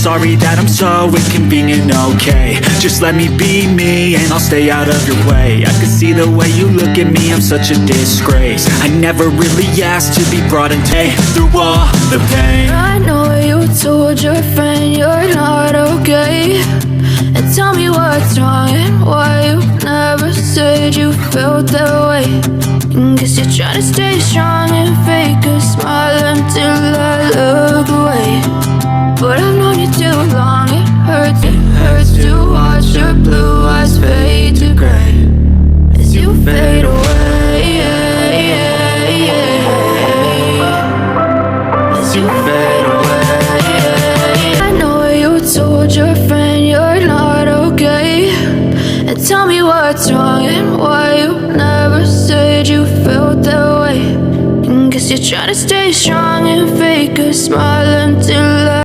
Sorry that I'm so inconvenient, okay. Just let me be me and I'll stay out of your way. I can see the way you look at me, I'm such a disgrace. I never really asked to be brought into through all the pain. I know you told your friend you're not okay, and tell me what's wrong and why you never said you felt that way. Guess you're trying to stay strong and fake a smile until I look away. But I've known you too long, it hurts to watch your blue eyes fade to gray as you fade away, as you fade away. I know you told your friend you're not okay, and tell me what's wrong and why you never said you felt that way. Guess you're trying to stay strong and fake a smile until I